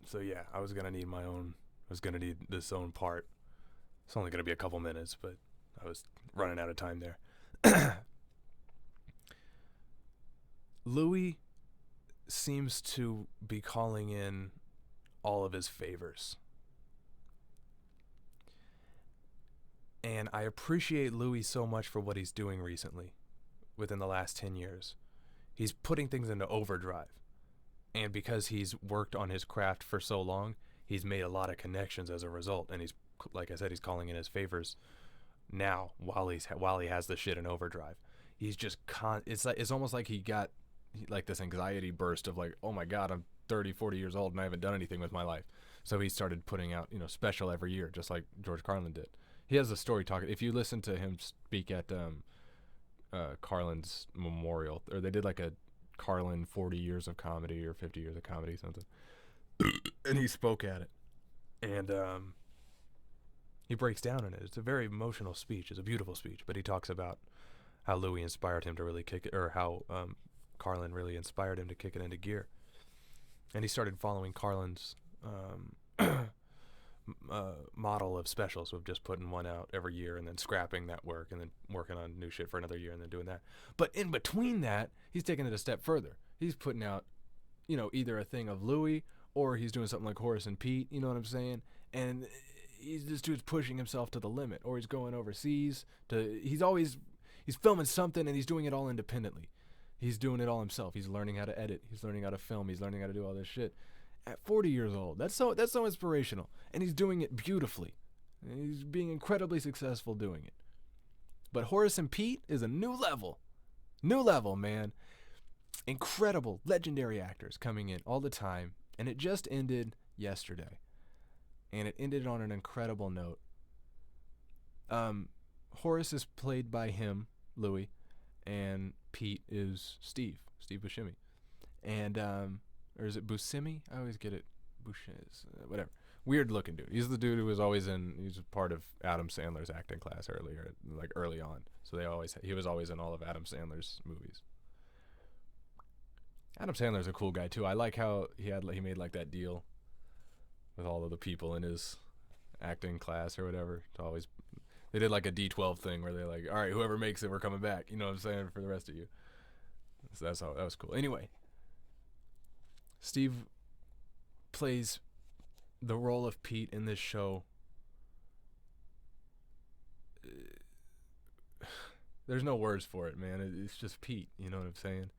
So yeah, I was gonna need my own. I was gonna need this own part. It's only gonna be a couple minutes, but I was running out of time there. Louis seems to be calling in all of his favors. And I appreciate Louis so much for what he's doing recently within the last 10 years. He's putting things into overdrive. And because he's worked on his craft for so long, he's made a lot of connections as a result. And he's, like I said, he's calling in his favors now while he has the shit in overdrive. He's just it's almost like he got like this anxiety burst of like, oh my god, I'm 30, 40 years old and I haven't done anything with my life. So he started putting out, special every year, just like George Carlin did. He has a story talking. If you listen to him speak at Carlin's memorial, or they did like a Carlin 40 years of comedy or 50 years of comedy, something, and he spoke at it, and he breaks down in it. It's a very emotional speech. It's a beautiful speech, but he talks about how Louis inspired him to really kick it, or how Carlin really inspired him to kick it into gear. And he started following Carlin's model of specials, of just putting one out every year and then scrapping that work and then working on new shit for another year and then doing that. But in between that, he's taking it a step further. He's putting out, either a thing of Louis or he's doing something like Horace and Pete, you know what I'm saying? And this dude's pushing himself to the limit, or he's going overseas he's filming something and he's doing it all independently. He's doing it all himself. He's learning how to edit. He's learning how to film. He's learning how to do all this shit. At 40 years old, that's so inspirational, and he's doing it beautifully. He's being incredibly successful doing it. But Horace and Pete is a new level, man. Incredible, legendary actors coming in all the time, and it just ended yesterday, and it ended on an incredible note. Horace is played by him, Louis, and Pete is Steve Buscemi, and or is it Buscemi? I always get it. Whatever. Weird looking dude. He's the dude who was he's part of Adam Sandler's acting class early on. So he was always in all of Adam Sandler's movies. Adam Sandler's a cool guy too. I like how he made like that deal with all of the people in his acting class or whatever. They did like a D12 thing where they're like, all right, whoever makes it, we're coming back. You know what I'm saying? For the rest of you. So that was cool. Anyway, Steve plays the role of Pete in this show. There's no words for it, man. It's just Pete, you know what I'm saying?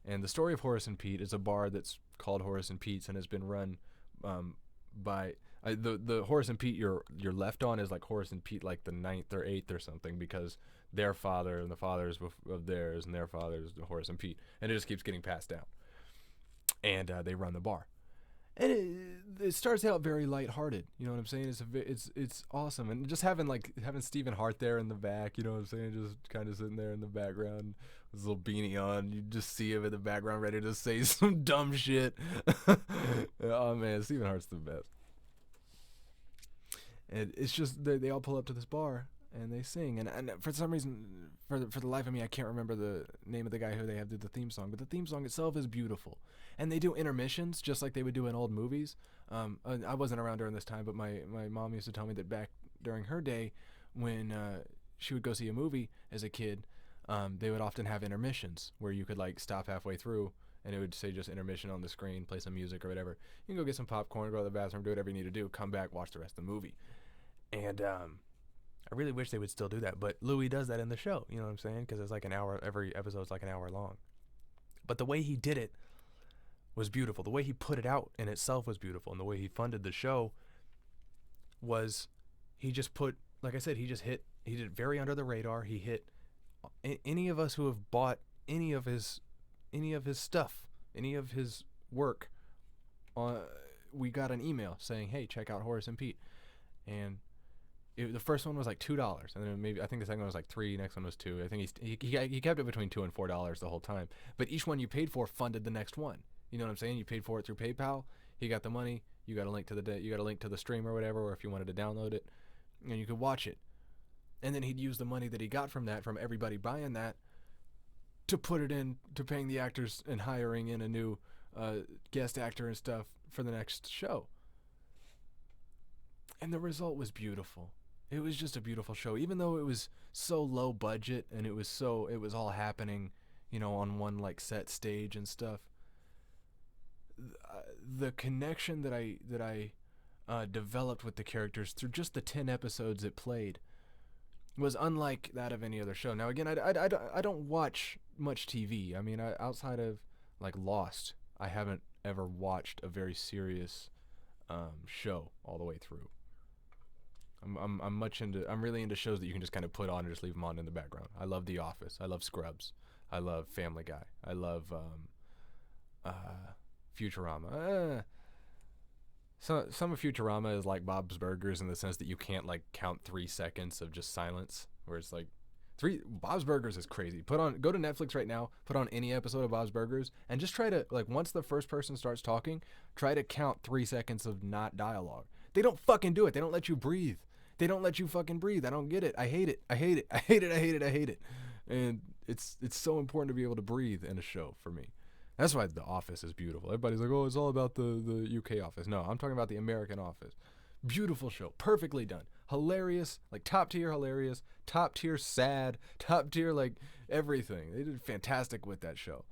And the story of Horace and Pete is a bar that's called Horace and Pete's and has been run by the Horace and Pete you're left on is like Horace and Pete, like the 9th or 8th or something, because their father and the fathers of theirs and their fathers, Horace and Pete, and it just keeps getting passed down. And they run the bar, and it starts out very lighthearted. You know what I'm saying? It's awesome, and just having Stephen Hart there in the back. You know what I'm saying? Just kind of sitting there in the background with his little beanie on. You just see him in the background, ready to say some dumb shit. Oh man, Stephen Hart's the best. And it's just they all pull up to this bar and they sing, and for some reason, for the life of me, I can't remember the name of the guy who they have do the theme song, but the theme song itself is beautiful. And they do intermissions just like they would do in old movies. I wasn't around during this time, but my mom used to tell me that back during her day, when she would go see a movie as a kid, they would often have intermissions where you could like stop halfway through and it would say just intermission on the screen, play some music or whatever. You can go get some popcorn, go to the bathroom, do whatever you need to do, come back, watch the rest of the movie. And I really wish they would still do that, but Louis does that in the show, you know what I'm saying? Because it's like an hour, every episode's like an hour long. But the way he did it was beautiful. The way he put it out in itself was beautiful, and the way he funded the show was, he just put, like I said, he did it very under the radar. He hit any of us who have bought any of his stuff, any of his work. We got an email saying, hey, check out Horace and Pete. And the first one was like $2, and then I think the second one was like $3. Next one was $2. I think he kept it between $2 and $4 the whole time. But each one you paid for funded the next one. You know what I'm saying? You paid for it through PayPal. He got the money. You got a link to the stream or whatever, or if you wanted to download it, and you could watch it. And then he'd use the money that he got from everybody buying that, to put it in to paying the actors and hiring in a new guest actor and stuff for the next show. and the result was beautiful. It was just a beautiful show, even though it was so low budget and it was all happening, on one like set stage and stuff. The connection that I developed with the characters through just the 10 episodes it played was unlike that of any other show. Now, again, I don't watch much TV. I mean, outside of like Lost, I haven't ever watched a very serious show all the way through. I'm really into shows that you can just kind of put on and just leave them on in the background. I love The Office. I love Scrubs. I love Family Guy. I love Futurama. Some of Futurama is like Bob's Burgers in the sense that you can't like count 3 seconds of just silence, where it's like Bob's Burgers is crazy. Go to Netflix right now, put on any episode of Bob's Burgers, and just try to, like, once the first person starts talking, try to count 3 seconds of not dialogue. They don't fucking do it. They don't let you breathe. They don't let you fucking breathe. I don't get it. I hate it. I hate it. I hate it. I hate it. I hate it. And it's so important to be able to breathe in a show for me. That's why The Office is beautiful. Everybody's like, oh, it's all about the UK Office. No, I'm talking about the American Office. Beautiful show. Perfectly done. Hilarious. Like top tier hilarious. Top tier sad. Top tier like everything. They did fantastic with that show.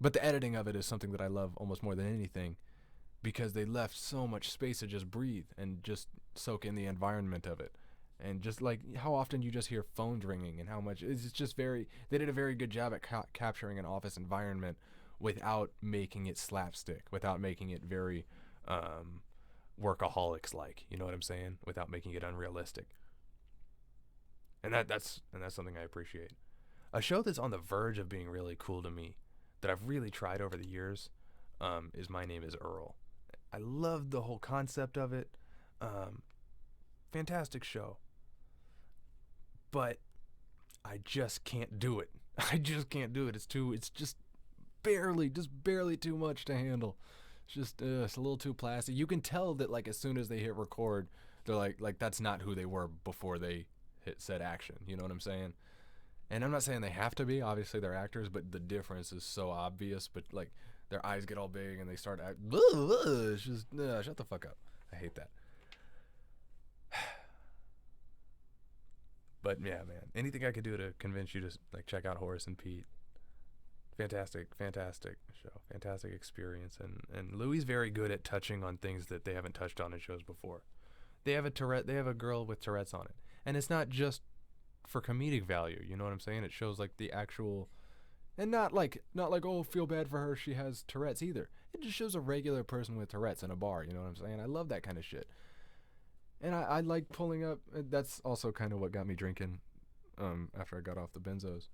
But the editing of it is something that I love almost more than anything, because they left so much space to just breathe and just soak in the environment of it. And just like how often you just hear phones ringing, and how much it's just they did a very good job at capturing an office environment without making it slapstick, without making it very workaholics like, you know what I'm saying? Without making it unrealistic. And that's something I appreciate. A show that's on the verge of being really cool to me, that I've really tried over the years, is My Name is Earl. I love the whole concept of it. Fantastic show. But I just can't do it. I just can't do it. It's just barely too much to handle. It's a little too plastic. You can tell that, like, as soon as they hit record, they're like that's not who they were before they hit said action. You know what I'm saying? And I'm not saying they have to be. Obviously, they're actors, but the difference is so obvious. But like, their eyes get all big and they start acting. It's just shut the fuck up. I hate that. But yeah, man, anything I could do to convince you to like check out Horace and Pete. Fantastic show, fantastic experience, and Louis very good at touching on things that they haven't touched on in shows before. They have a girl with Tourette's on it, and it's not just for comedic value. You know what I'm saying? It shows like the actual, and not like oh, feel bad for her, she has Tourette's either. It just shows a regular person with Tourette's in a bar. You know what I'm saying? I love that kind of shit, and I like pulling up. That's also kind of what got me drinking, after I got off the benzos,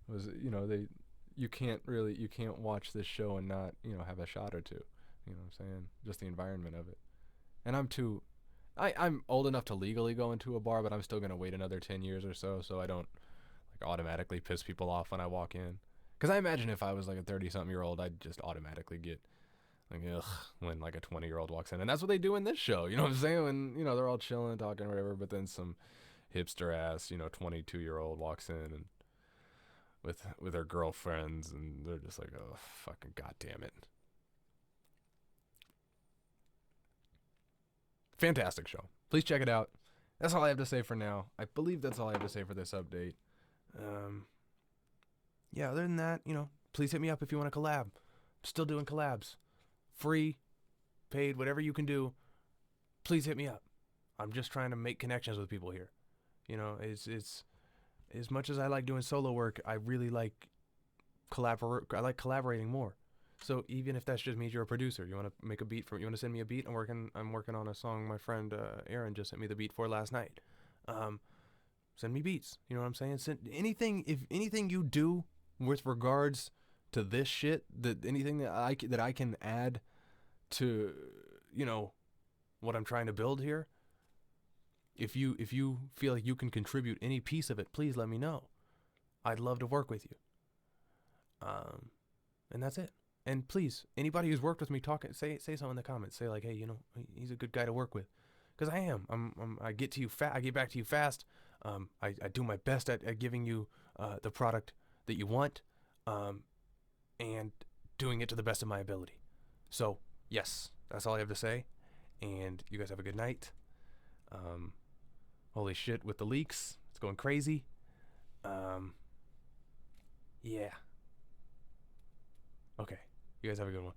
was you can't watch this show and not, have a shot or two. You know what I'm saying? Just the environment of it. And I'm old enough to legally go into a bar, but I'm still going to wait another 10 years or so I don't like automatically piss people off when I walk in. Because I imagine if I was like a 30-something-year-old, I'd just automatically get like, ugh, when like a 20-year-old walks in. And that's what they do in this show. You know what I'm saying? When, they're all chilling, talking, or whatever, but then some hipster ass, 22-year-old walks in and with her girlfriends, and they're just like, oh, fucking goddamn it. Fantastic show. Please check it out. That's all I have to say for now. I believe that's all I have to say for this update. Yeah, other than that, please hit me up if you want to collab. I'm still doing collabs. Free, paid, whatever you can do. Please hit me up. I'm just trying to make connections with people here. It's as much as I like doing solo work, I really like collaborating more. So even if that's just means you're a producer, you want to make a beat you want to send me a beat. I'm working on a song my friend Aaron just sent me the beat for last night. Send me beats. You know what I'm saying? If anything you do with regards to this shit, anything that I can add to, what I'm trying to build here. If you feel like you can contribute any piece of it, please let me know. I'd love to work with you. And that's it. And please, anybody who's worked with me, say something in the comments. Say like, hey, he's a good guy to work with, because I am. I get to you I get back to you fast. I do my best at giving you the product that you want, and doing it to the best of my ability. So yes, that's all I have to say. And you guys have a good night. Um, holy shit with the leaks. It's going crazy. Yeah. Okay. You guys have a good one.